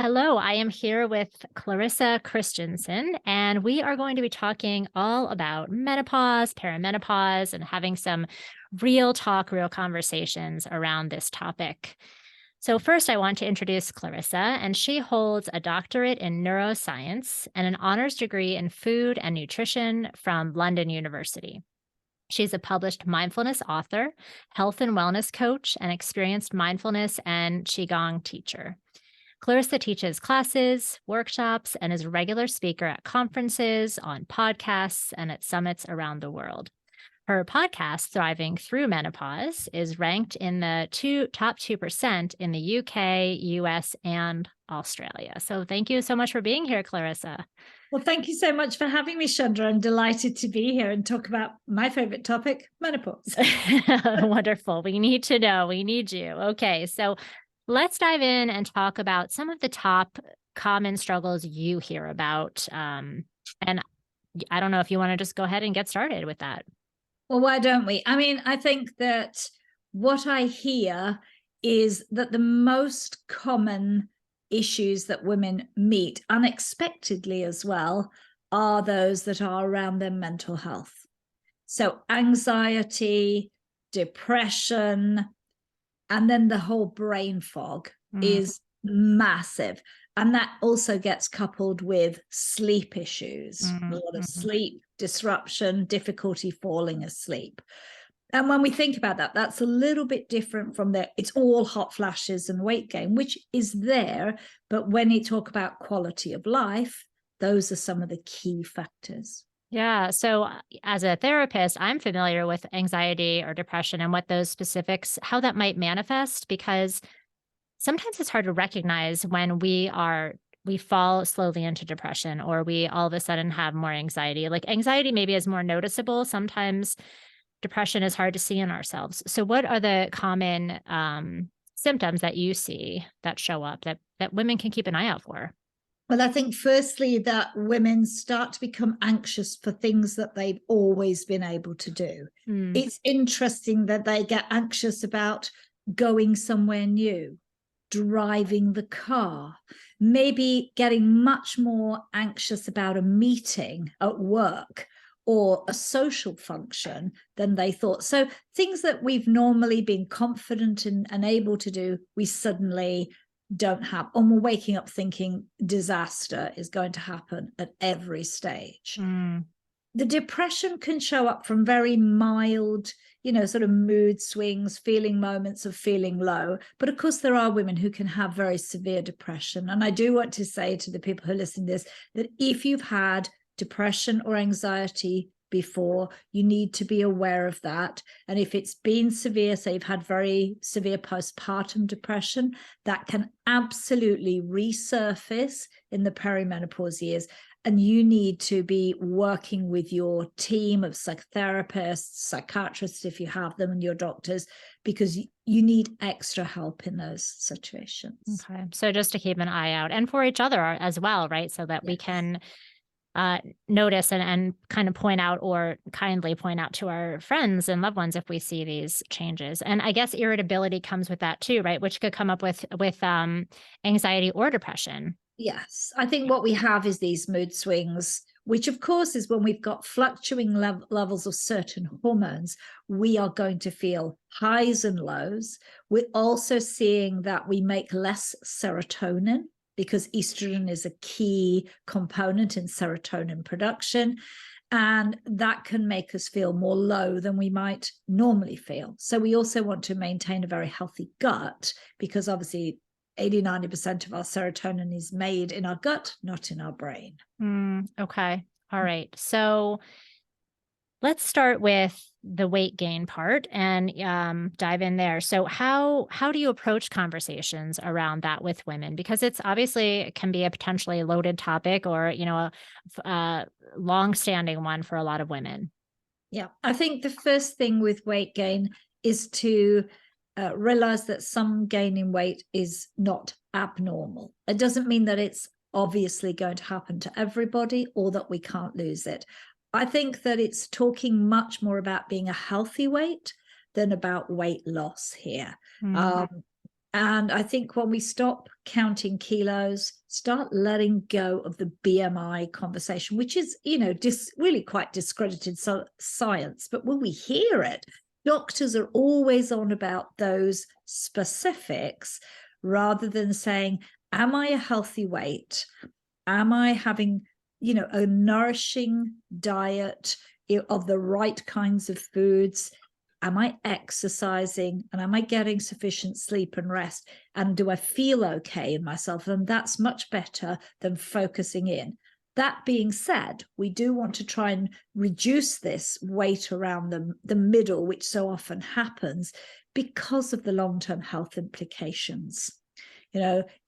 Hello, I am here with Clarissa Kristjansson, and we are going to be talking all about menopause, perimenopause, and having some real talk, real conversations around this topic. So, first, I want to introduce Clarissa, and she holds a doctorate in neuroscience and an honors degree in food and nutrition from London University. She's a published mindfulness author, health and wellness coach, and experienced mindfulness and qigong teacher. Clarissa teaches classes, workshops, and is a regular speaker at conferences, on podcasts, and at summits around the world. Her podcast, Thriving Thru Menopause, is ranked in the top 2% in the UK, US, and Australia. So thank you so much for being here, Clarissa. Well, thank you so much for having me, Chandra. I'm delighted to be here and talk about my favorite topic, menopause. Wonderful. We need to know. We need you. Okay, so let's dive in and talk about some of the top common struggles you hear about. And I don't know if you want to just go ahead and get started with that. Well, why don't we? I mean, I think that what I hear is that the most common issues that women meet unexpectedly as well are those that are around their mental health. So anxiety, depression, and then the whole brain fog is massive. And that also gets coupled with sleep issues, a lot of sleep disruption, difficulty falling asleep. And when we think about that, that's a little bit different from it's all hot flashes and weight gain, which is there. But when you talk about quality of life, those are some of the key factors. Yeah. So as a therapist, I'm familiar with anxiety or depression and what those specifics, how that might manifest, because sometimes it's hard to recognize when we fall slowly into depression, or we all of a sudden have more anxiety. Like anxiety maybe is more noticeable. Sometimes depression is hard to see in ourselves. So what are the common symptoms that you see that show up that women can keep an eye out for? Well, I think firstly that women start to become anxious for things that they've always been able to do. It's interesting that they get anxious about going somewhere new, driving the car, maybe getting much more anxious about a meeting at work or a social function than they thought. So things that we've normally been confident and able to do, we suddenly don't have, and we're waking up thinking disaster is going to happen at every stage. The depression can show up from very mild, sort of mood swings, feeling moments of feeling low. But of course, there are women who can have very severe depression. And I do want to say to the people who listen to this, that if you've had depression or anxiety before, you need to be aware of that. And if it's been severe, say you've had very severe postpartum depression, that can absolutely resurface in the perimenopause years. And you need to be working with your team of psychotherapists, psychiatrists, if you have them, and your doctors, because you need extra help in those situations. Okay. So just to keep an eye out, and for each other as well, right? So that we can notice and kind of point out, or kindly point out to our friends and loved ones if we see these changes. And I guess irritability comes with that too, right? Which could come up with anxiety or depression. Yes, I think what we have is these mood swings, which of course is when we've got fluctuating levels of certain hormones, we are going to feel highs and lows. We're also seeing that we make less serotonin, because estrogen is a key component in serotonin production. And that can make us feel more low than we might normally feel. So we also want to maintain a very healthy gut, because obviously 80-90% of our serotonin is made in our gut, not in our brain. Okay. All right. So let's start with the weight gain part and dive in there. So how do you approach conversations around that with women? Because it's obviously, it can be a potentially loaded topic, or, a long-standing one for a lot of women. Yeah, I think the first thing with weight gain is to realize that some gain in weight is not abnormal. It doesn't mean that it's obviously going to happen to everybody or that we can't lose it. I think that it's talking much more about being a healthy weight than about weight loss here. And I think when we stop counting kilos, start letting go of the BMI conversation, which is, really quite discredited science. But when we hear it, doctors are always on about those specifics rather than saying, am I a healthy weight? Am I having, a nourishing diet of the right kinds of foods? Am I exercising, and am I getting sufficient sleep and rest? And do I feel okay in myself? And that's much better than focusing in. That being said, we do want to try and reduce this weight around the middle, which so often happens because of the long-term health implications.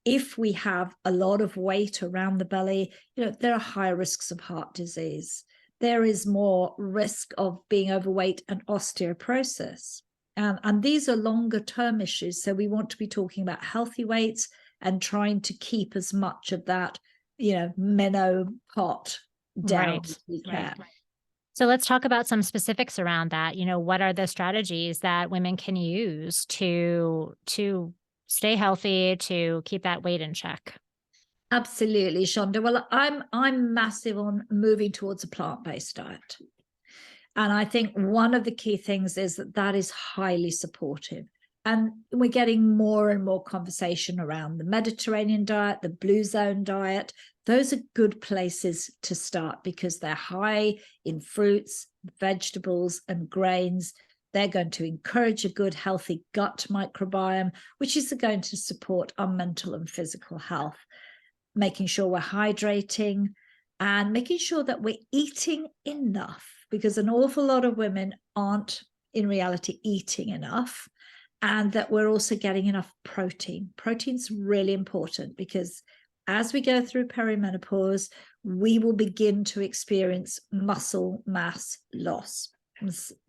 If we have a lot of weight around the belly, there are higher risks of heart disease. There is more risk of being overweight and osteoporosis. And these are longer term issues. So we want to be talking about healthy weights and trying to keep as much of that, menopause down as we can. Right. So let's talk about some specifics around that. What are the strategies that women can use to stay healthy, to keep that weight in check? Absolutely, Shonda. Well, I'm massive on moving towards a plant-based diet. And I think one of the key things is that is highly supportive. And we're getting more and more conversation around the Mediterranean diet, the Blue Zone diet. Those are good places to start because they're high in fruits, vegetables, and grains. They're going to encourage a good, healthy gut microbiome, which is going to support our mental and physical health. Making sure we're hydrating and making sure that we're eating enough, because an awful lot of women aren't in reality eating enough, and that we're also getting enough protein. Protein's really important because as we go through perimenopause, we will begin to experience muscle mass loss.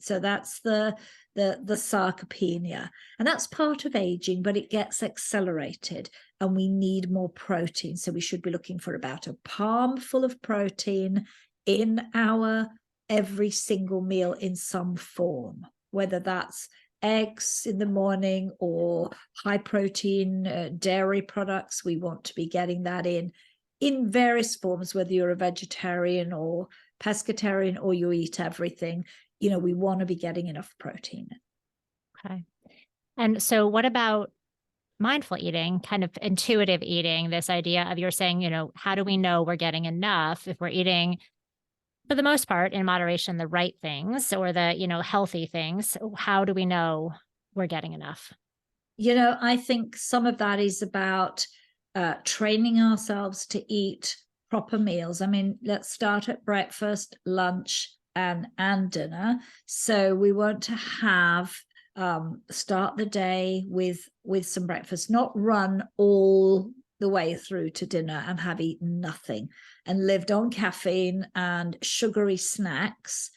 So that's the sarcopenia, and that's part of aging, but it gets accelerated and we need more protein. So we should be looking for about a palm full of protein in our every single meal in some form, whether that's eggs in the morning or high protein dairy products. We want to be getting that in various forms, whether you're a vegetarian or pescatarian or you eat everything. We want to be getting enough protein. Okay. And so what about mindful eating, kind of intuitive eating, this idea of you're saying, how do we know we're getting enough if we're eating, for the most part, in moderation, the right things or the, healthy things? How do we know we're getting enough? I think some of that is about training ourselves to eat proper meals. I mean, let's start at breakfast, lunch, and dinner. So we want to have start the day with some breakfast, not run all the way through to dinner and have eaten nothing and lived on caffeine and sugary snacks,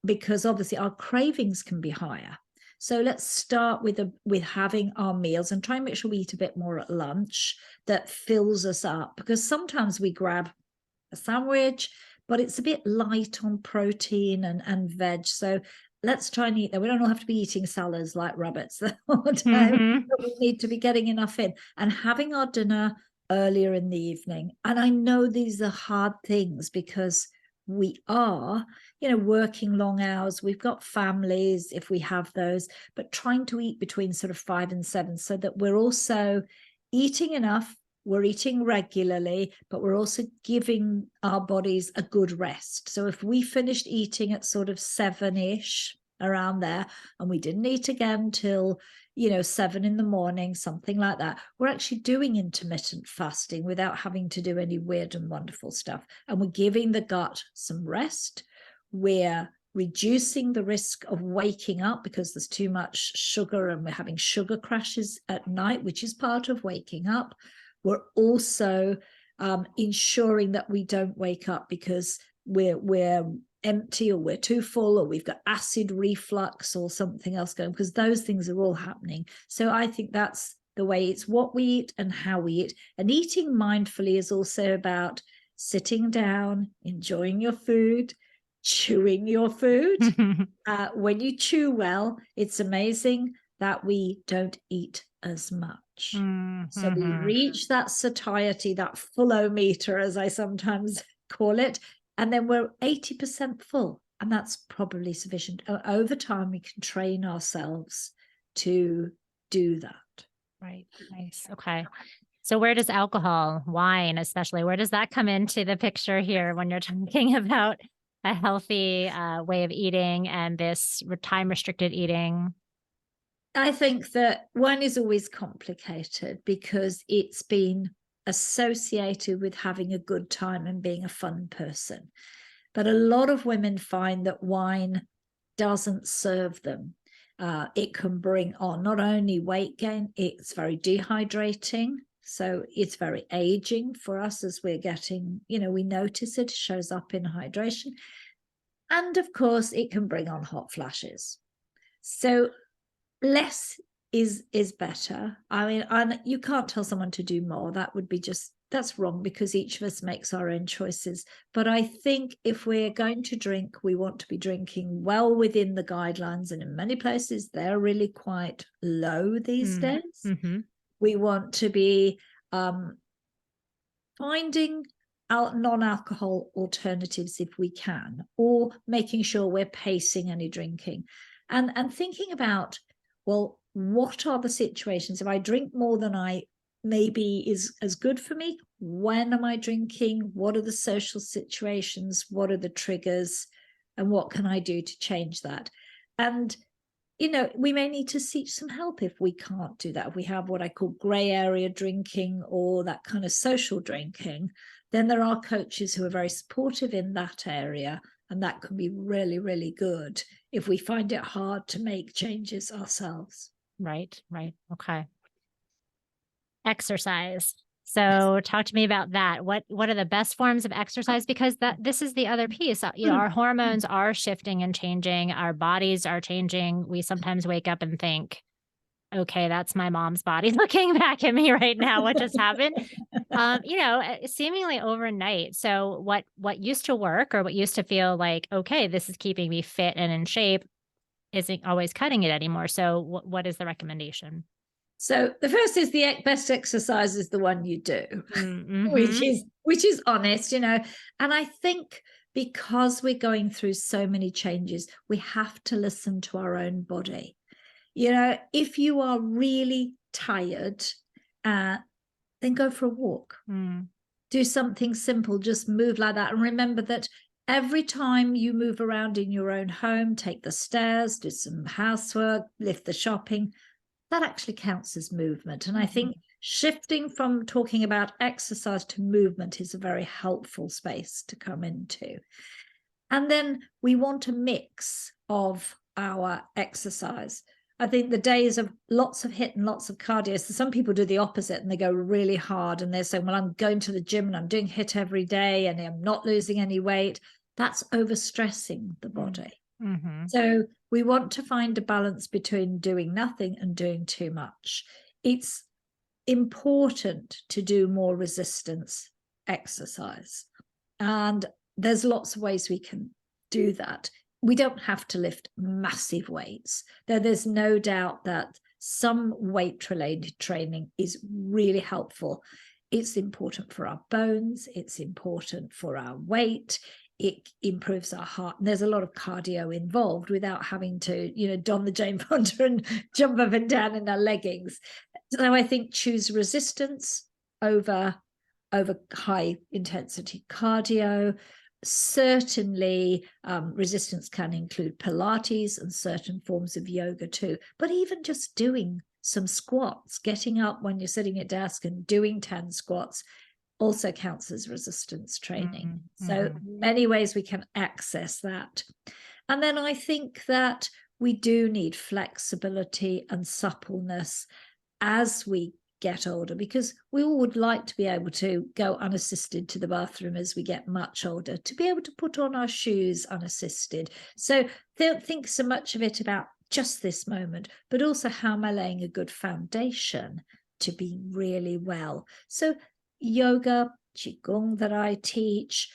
because obviously our cravings can be higher. So let's start with having our meals and try and make sure we eat a bit more at lunch that fills us up, because sometimes we grab a sandwich, but it's a bit light on protein and veg. So let's try and eat that. We don't all have to be eating salads like rabbits the whole time. But we need to be getting enough in and having our dinner earlier in the evening. And I know these are hard things because we are, working long hours. We've got families if we have those, but trying to eat between sort of 5 and 7 so that we're also eating enough. We're eating regularly, but we're also giving our bodies a good rest. So if we finished eating at sort of 7-ish, around there, and we didn't eat again till 7 in the morning, something like that, we're actually doing intermittent fasting without having to do any weird and wonderful stuff. And we're giving the gut some rest. We're reducing the risk of waking up because there's too much sugar and we're having sugar crashes at night, which is part of waking up. We're also ensuring that we don't wake up because we're empty or we're too full or we've got acid reflux or something else going, because those things are all happening. So I think that's the way. It's what we eat and how we eat. And eating mindfully is also about sitting down, enjoying your food, chewing your food. When you chew well, it's amazing that we don't eat as much. reach. Mm-hmm. So we reach that satiety, that fullometer, as I sometimes call it, and then we're 80% full. And that's probably sufficient. Over time, we can train ourselves to do that. Right. Nice. Okay. So where does alcohol, wine especially, where does that come into the picture here when you're talking about a healthy way of eating and this time restricted eating? I think that wine is always complicated because it's been associated with having a good time and being a fun person. But a lot of women find that wine doesn't serve them. It can bring on not only weight gain, it's very dehydrating. So it's very aging for us as we're getting, we notice it shows up in hydration. And of course, it can bring on hot flashes. So less is better. I mean, you can't tell someone to do more. That would be that's wrong because each of us makes our own choices. But I think if we're going to drink, we want to be drinking well within the guidelines. And in many places, they're really quite low these days. Mm-hmm. We want to be finding out non-alcohol alternatives if we can, or making sure we're pacing any drinking and thinking about, well, what are the situations? If I drink more than I maybe is as good for me, when am I drinking? What are the social situations? What are the triggers? And what can I do to change that? And we may need to seek some help if we can't do that. If we have what I call gray area drinking or that kind of social drinking, then there are coaches who are very supportive in that area. And that can be really, really good if we find it hard to make changes ourselves. Right. Okay. Exercise. So talk to me about that. What are the best forms of exercise? Because this is the other piece. Our hormones are shifting and changing. Our bodies are changing. We sometimes wake up and think, okay, that's my mom's body looking back at me right now. What just happened? Seemingly overnight. So what used to work or what used to feel like, okay, this is keeping me fit and in shape isn't always cutting it anymore. So what is the recommendation? So the first is the best exercise is the one you do, mm-hmm. which is honest, and I think because we're going through so many changes, we have to listen to our own body. If you are really tired, then go for a walk. Do something simple, just move like that. And remember that every time you move around in your own home, take the stairs, do some housework, lift the shopping, that actually counts as movement. And I think shifting from talking about exercise to movement is a very helpful space to come into. And then we want a mix of our exercise. I think the days of lots of HIIT and lots of cardio, so some people do the opposite and they go really hard and they're saying, well, I'm going to the gym and I'm doing HIIT every day and I'm not losing any weight. That's overstressing the body. Mm-hmm. So we want to find a balance between doing nothing and doing too much. It's important to do more resistance exercise. And there's lots of ways we can do that. We don't have to lift massive weights. There's no doubt that some weight-related training is really helpful. It's important for our bones. It's important for our weight. It improves our heart. And there's a lot of cardio involved without having to, don the Jane Fonda and jump up and down in our leggings. So I think choose resistance over high intensity cardio. Certainly, resistance can include Pilates and certain forms of yoga too. But even just doing some squats, getting up when you're sitting at desk and doing 10 squats also counts as resistance training. So many ways we can access that. And then I think that we do need flexibility and suppleness as we get older, because we all would like to be able to go unassisted to the bathroom as we get much older, to be able to put on our shoes unassisted. So don't think so much of it about just this moment, but also how am I laying a good foundation to be really well. So yoga, qigong that I teach,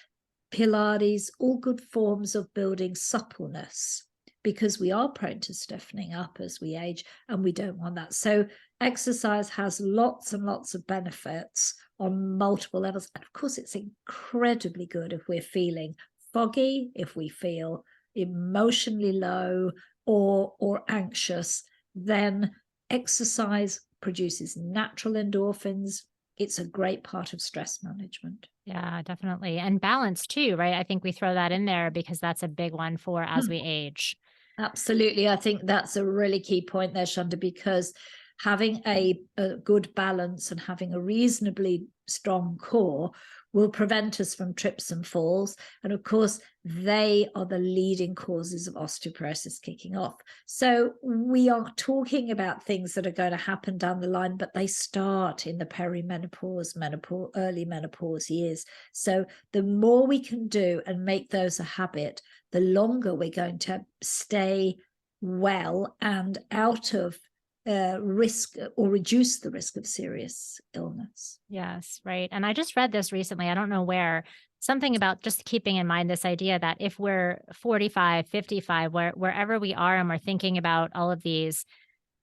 Pilates, all good forms of building suppleness because we are prone to stiffening up as we age, and we don't want that. So exercise has lots and lots of benefits on multiple levels. And of course, it's incredibly good if we're feeling foggy, if we feel emotionally low or anxious, then exercise produces natural endorphins. It's a great part of stress management. Yeah, definitely. And balance too, right? I think we throw that in there because that's a big one for as we age. Absolutely. I think that's a really key point there, Shonda, because having a good balance and having a reasonably strong core will prevent us from trips and falls. And of course, they are the leading causes of osteoporosis kicking off. So we are talking about things that are going to happen down the line, but they start in the perimenopause, menopause, early menopause years. So the more we can do and make those a habit, the longer we're going to stay well and out of risk, or reduce the risk of serious illness. Yes, right. And I just read this recently. I don't know where, something about just keeping in mind this idea that if we're 45, 55, wherever we are and we're thinking about all of these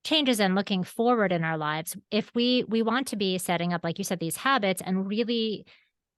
changes and looking forward in our lives, if we want to be setting up, like you said, these habits and really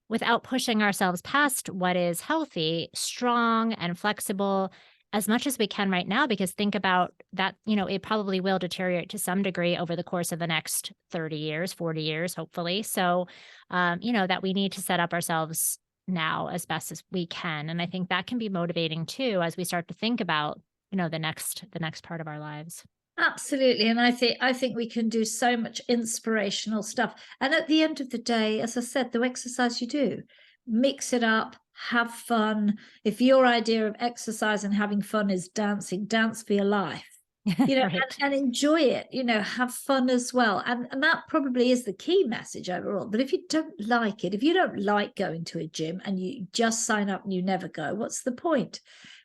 without pushing ourselves past what is healthy, strong and flexible as much as we can right now, because think about that, it probably will deteriorate to some degree over the course of the next 30 years, 40 years, hopefully. So, that we need to set up ourselves now as best as we can. And I think that can be motivating too, as we start to think about, the next part of our lives. Absolutely. And I think we can do so much inspirational stuff. And at the end of the day, as I said, the exercise you do, mix it up, have fun. If your idea of exercise and having fun is dancing, dance for your life. Right. And enjoy it, have fun as well. And that probably is the key message overall. But if you don't like it, if you don't like going to a gym and you just sign up and you never go, what's the point?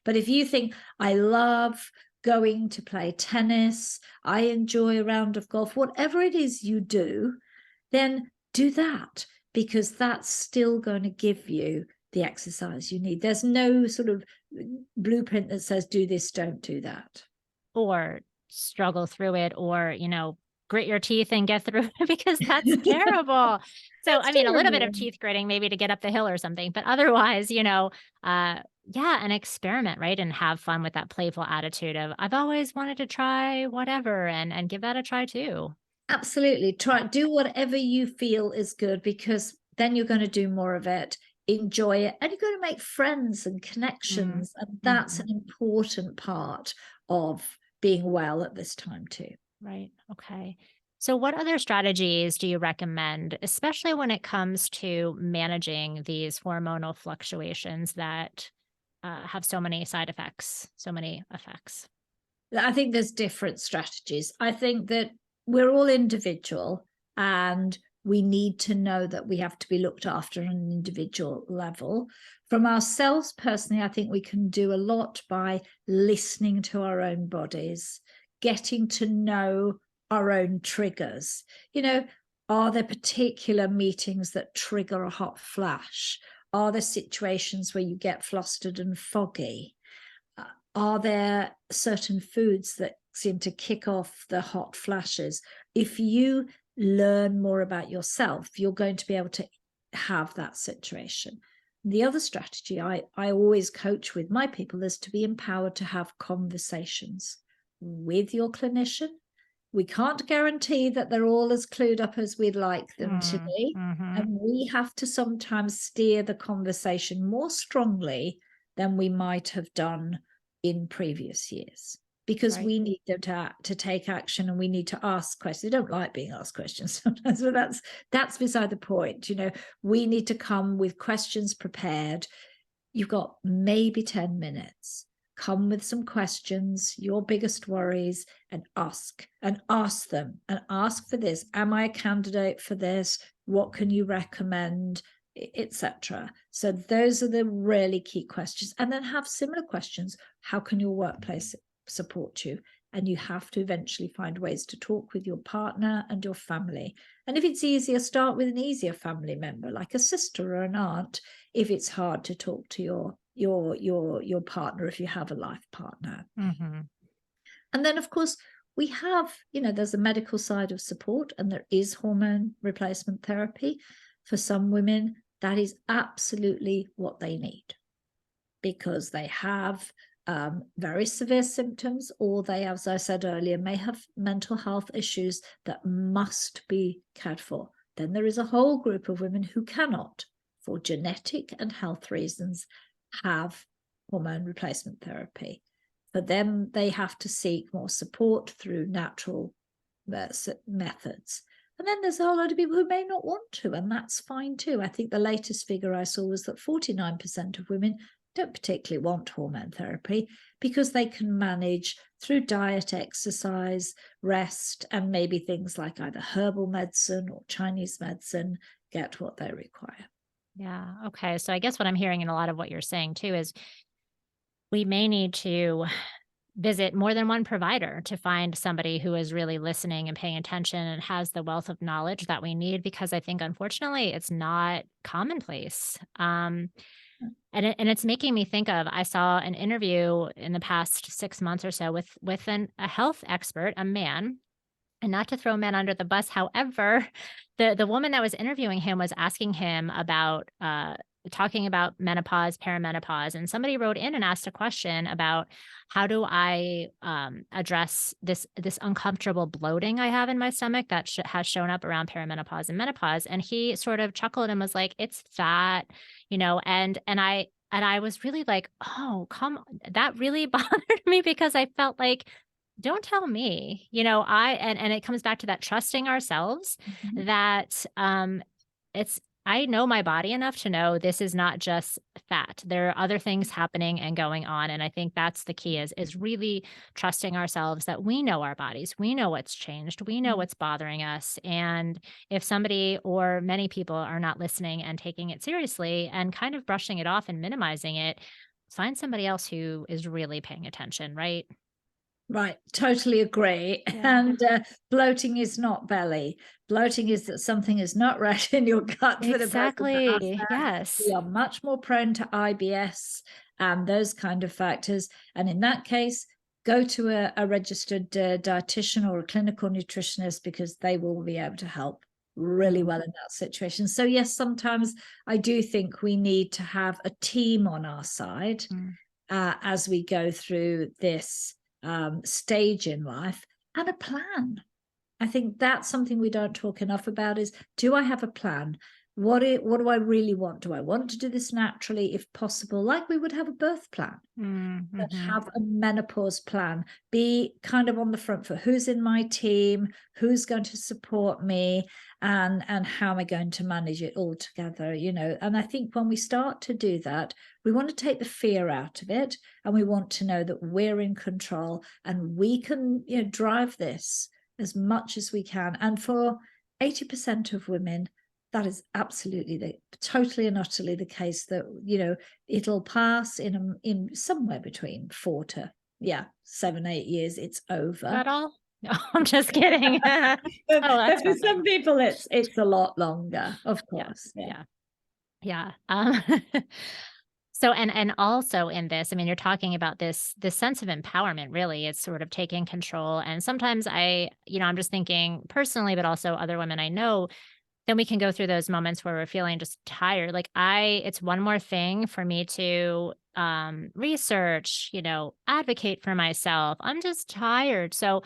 But if you think, I love going to play tennis, I enjoy a round of golf, whatever it is you do, then do that, because that's still going to give you the exercise you need. There's no sort of blueprint that says do this, don't do that. Or struggle through it, or, grit your teeth and get through it because that's terrible. So, That's I mean, a little bit of terrible. teeth gritting maybe to get up the hill or something, but otherwise, yeah, and experiment, right? And have fun with that playful attitude of, I've always wanted to try whatever, and give that a try too. Absolutely. Do whatever you feel is good, because then you're going to do more of it, enjoy it, and you're going to make friends and connections. And that's Mm-hmm. an important part of being well at this time too. Right. Okay. So, what other strategies do you recommend, especially when it comes to managing these hormonal fluctuations that have so many side effects, so many effects? I think there's different strategies. I think that we're all individual, and we need to know that we have to be looked after on an individual level. From ourselves personally, I think we can do a lot by listening to our own bodies, getting to know our own triggers. Are there particular meetings that trigger a hot flash? Are there situations where you get flustered and foggy? Are there certain foods that seem to kick off the hot flashes? If you learn more about yourself, you're going to be able to have that situation. The other strategy I always coach with my people is to be empowered to have conversations with your clinician. We can't guarantee that they're all as clued up as we'd like them to be. Mm-hmm. And we have to sometimes steer the conversation more strongly than we might have done in previous years, because Right. we need them to take action, and we need to ask questions. They don't like being asked questions sometimes, but that's beside the point. We need to come with questions prepared. You've got maybe 10 minutes. Come with some questions, your biggest worries, and ask them, and ask for this. Am I a candidate for this? What can you recommend? Etc. So those are the really key questions. And then have similar questions. How can your workplace support you? And you have to eventually find ways to talk with your partner and your family. And if it's easier, start with an easier family member, like a sister or an aunt, if it's hard to talk to your partner if you have a life partner. Mm-hmm. And then, of course, we have, there's a medical side of support, and there is hormone replacement therapy. For some women, that is absolutely what they need, because they have very severe symptoms, or they, as I said earlier, may have mental health issues that must be cared for. Then there is a whole group of women who cannot, for genetic and health reasons, have hormone replacement therapy. For them, they have to seek more support through natural methods. And then there's a whole lot of people who may not want to, and that's fine too. I think the latest figure I saw was that 49% of women don't particularly want hormone therapy, because they can manage through diet, exercise, rest, and maybe things like either herbal medicine or Chinese medicine, get what they require. Yeah. Okay. So I guess what I'm hearing in a lot of what you're saying too is we may need to visit more than one provider to find somebody who is really listening and paying attention and has the wealth of knowledge that we need, because I think, unfortunately, it's not commonplace. And it's making me think of, I saw an interview in the past 6 months or so with a health expert, a man, and not to throw men under the bus. However, the woman that was interviewing him was asking him about talking about menopause, perimenopause, and somebody wrote in and asked a question about, how do I address this uncomfortable bloating I have in my stomach that has shown up around perimenopause and menopause? And he sort of chuckled and was like, "It's fat," and I was really like, "Oh, come on." That really bothered me, because I felt like, don't tell me, and it comes back to that trusting ourselves, Mm-hmm. that it's, I know my body enough to know this is not just fat. There are other things happening and going on. And I think that's the key, is really trusting ourselves, that we know our bodies. We know what's changed. We know what's bothering us. And if somebody or many people are not listening and taking it seriously and kind of brushing it off and minimizing it, find somebody else who is really paying attention, right? Right, totally agree. Yeah. And bloating is not belly. Bloating is that something is not right in your gut for the person to ask Exactly. that. Yes. We are much more prone to IBS and those kind of factors. And in that case, go to a registered dietitian or a clinical nutritionist, because they will be able to help really well in that situation. So yes, sometimes I do think we need to have a team on our side as we go through this stage in life, and a plan. I think that's something we don't talk enough about, is, do I have a plan? What do I really want? Do I want to do this naturally, if possible, like we would have a birth plan? But have a menopause plan, be kind of on the front foot. Who's in my team? Who's going to support me? And how am I going to manage it all together? And I think when we start to do that, we want to take the fear out of it, and we want to know that we're in control and we can, drive this as much as we can. And for 80% of women, that is absolutely totally and utterly the case, that it'll pass in somewhere between 4 to 7, 8 years. It's over. That all? No, I'm just kidding. But for some people, it's a lot longer, of course. Yeah. So, and also in this, I mean, you're talking about this sense of empowerment, really. It's sort of taking control. And sometimes I'm just thinking personally, but also other women I know, then we can go through those moments where we're feeling just tired. Like, it's one more thing for me to research, advocate for myself. I'm just tired. So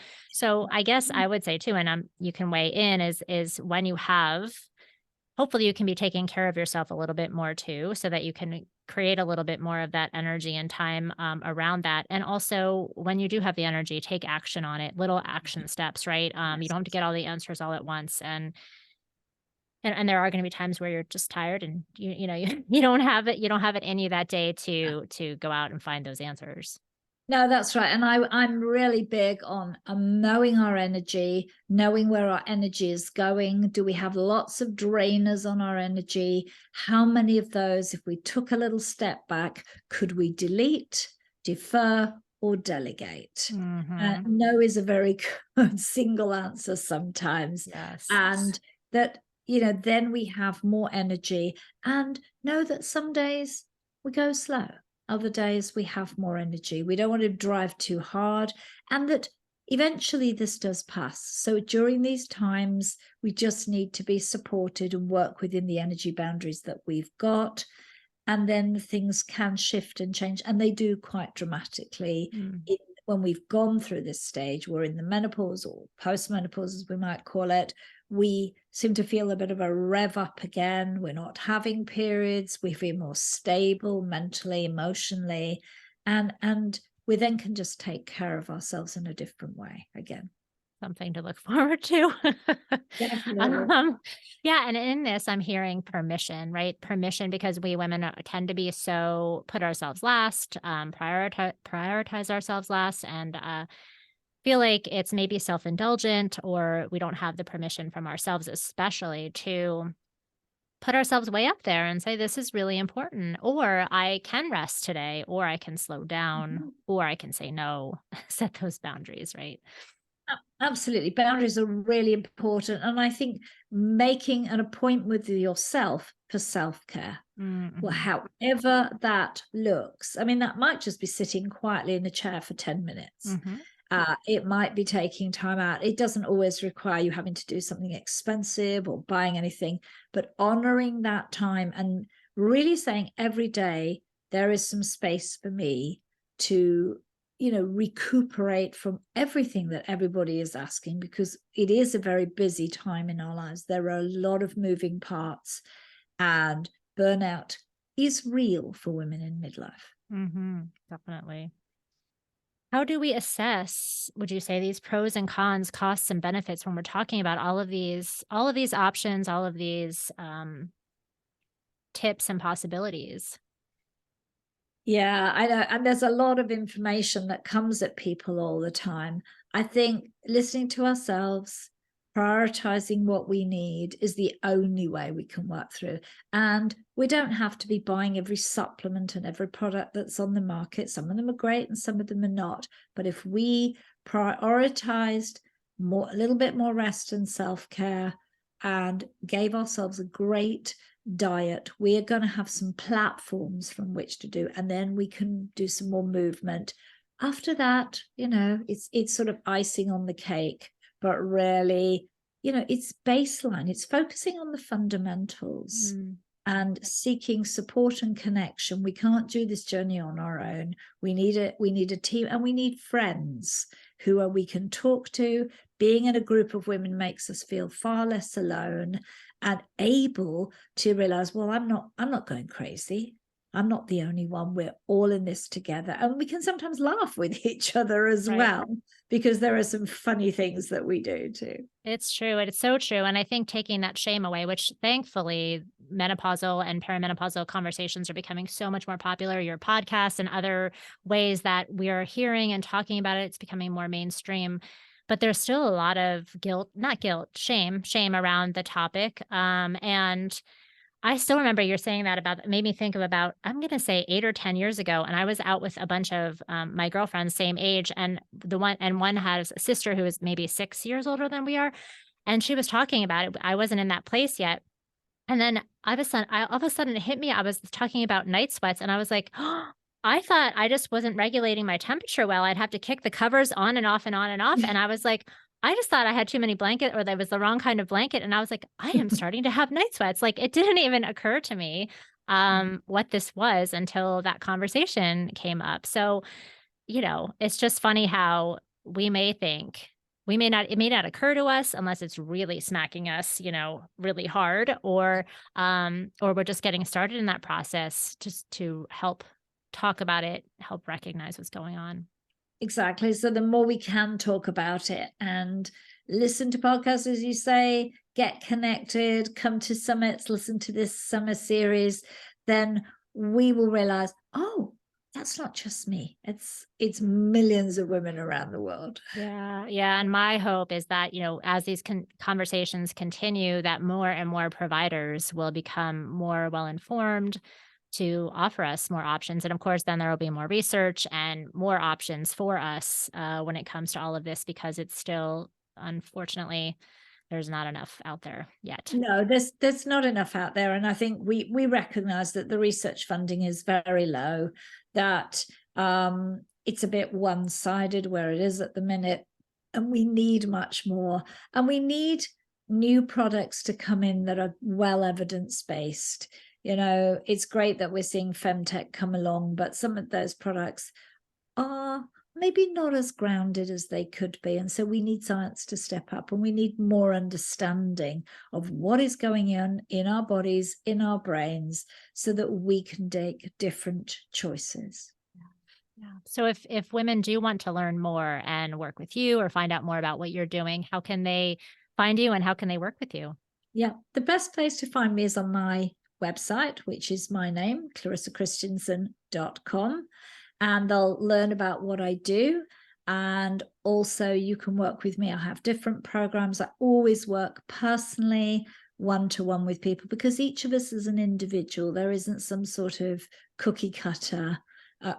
I guess I would say too, and you can weigh in, is when you have, hopefully you can be taking care of yourself a little bit more too, so that you can create a little bit more of that energy and time around that. And also, when you do have the energy, take action on it, little action steps, right? You don't have to get all the answers all at once. And there are going to be times where you're just tired, and you don't have it in you that day to go out and find those answers. No, that's right. And I'm really big on knowing our energy, knowing where our energy is going. Do we have lots of drainers on our energy? How many of those, if we took a little step back, could we delete, defer, or delegate? No is a very good single answer sometimes. Yes. And that, then we have more energy, and know that some days we go slow. Other days we have more energy. We don't want to drive too hard, and that eventually this does pass. So during these times, we just need to be supported and work within the energy boundaries that we've got. And then things can shift and change, and they do quite dramatically. When we've gone through this stage, we're in the menopause or post-menopause, as we might call it, we seem to feel a bit of a rev up again. We're not having periods. We feel more stable mentally, emotionally, and we then can just take care of ourselves in a different way again. Something to look forward to. Definitely. Yeah, and in this, I'm hearing permission, right? Permission, because we women tend to be so put ourselves last, prioritize ourselves last, and feel like it's maybe self-indulgent, or we don't have the permission from ourselves, especially to put ourselves way up there and say, this is really important, or I can rest today, or I can slow down, or I can say no, set those boundaries, right? Absolutely. Boundaries are really important. And I think making an appointment with yourself for self-care, well, however that looks. I mean, that might just be sitting quietly in a chair for 10 minutes. It might be taking time out. It doesn't always require you having to do something expensive or buying anything, but honoring that time and really saying every day, there is some space for me to recuperate from everything that everybody is asking, because it is a very busy time in our lives. There are a lot of moving parts, and burnout is real for women in midlife. Definitely. How do we assess, would you say, these pros and cons, costs and benefits when we're talking about all of these options, all of these tips and possibilities? Yeah, I know. And there's a lot of information that comes at people all the time. I think listening to ourselves, prioritizing what we need is the only way we can work through. And we don't have to be buying every supplement and every product that's on the market. Some of them are great and some of them are not. But if we prioritized a little bit more rest and self-care and gave ourselves a great diet, we are going to have some platforms from which to do, and then we can do some more movement. After that, it's sort of icing on the cake, but really, it's baseline. It's focusing on the fundamentals and seeking support and connection. We can't do this journey on our own. We need a team, and we need friends who we can talk to. Being in a group of women makes us feel far less alone and able to realize, well, I'm not going crazy. I'm not the only one. We're all in this together. And we can sometimes laugh with each other as well, because there are some funny things that we do too. It's true. It's so true. And I think taking that shame away, which thankfully menopausal and perimenopausal conversations are becoming so much more popular. Your podcasts and other ways that we are hearing and talking about it, it's becoming more mainstream. But there's still a lot of shame around the topic. And I still remember you're saying that made me think of about, I'm going to say 8 or 10 years ago. And I was out with a bunch of my girlfriends, same age. And one has a sister who is maybe 6 years older than we are. And she was talking about it. I wasn't in that place yet. And then all of a sudden it hit me. I was talking about night sweats, and I was like, oh, I thought I just wasn't regulating my temperature well. I'd have to kick the covers on and off and on and off. And I was like, I just thought I had too many blanket, or that was the wrong kind of blanket. And I was like, I am starting to have night sweats. Like, it didn't even occur to me what this was until that conversation came up. So, it's just funny how it may not occur to us unless it's really smacking us, really hard, or we're just getting started in that process, just to help talk about it, help recognize what's going on. Exactly. So the more we can talk about it and listen to podcasts, as you say, get connected, come to summits, listen to this summer series, then we will realize, oh, that's not just me. It's millions of women around the world. Yeah. Yeah. And my hope is that, as these conversations continue, that more and more providers will become more well-informed to offer us more options. And of course, then there will be more research and more options for us when it comes to all of this, because it's still, unfortunately, there's not enough out there yet. No, there's not enough out there. And I think we recognize that the research funding is very low, that it's a bit one-sided where it is at the minute. And we need much more. And we need new products to come in that are well evidence-based. You know, it's great that we're seeing femtech come along, but some of those products are maybe not as grounded as they could be. And so we need science to step up, and we need more understanding of what is going on in our bodies, in our brains, so that we can take different choices. Yeah. So if women do want to learn more and work with you or find out more about what you're doing, how can they find you and how can they work with you? Yeah, the best place to find me is on my website, which is my name, clarissakristjansson.com. And they'll learn about what I do. And also you can work with me. I have different programs. I always work personally, one-to-one with people, because each of us is an individual. There isn't some sort of cookie cutter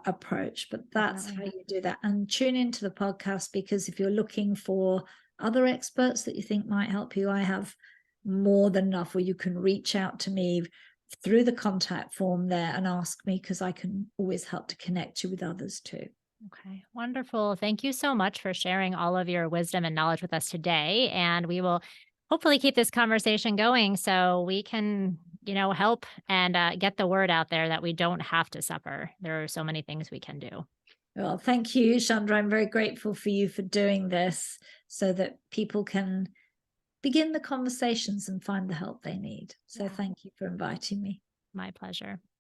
approach, but that's how you do that. And tune into the podcast, because if you're looking for other experts that you think might help you, I have more than enough, where you can reach out to me through the contact form there and ask me, because I can always help to connect you with others too. Okay, wonderful. Thank you so much for sharing all of your wisdom and knowledge with us today. And we will hopefully keep this conversation going so we can, help and get the word out there that we don't have to suffer. There are so many things we can do. Well, thank you, Chandra. I'm very grateful for you for doing this so that people can begin the conversations and find the help they need. So thank you for inviting me. My pleasure.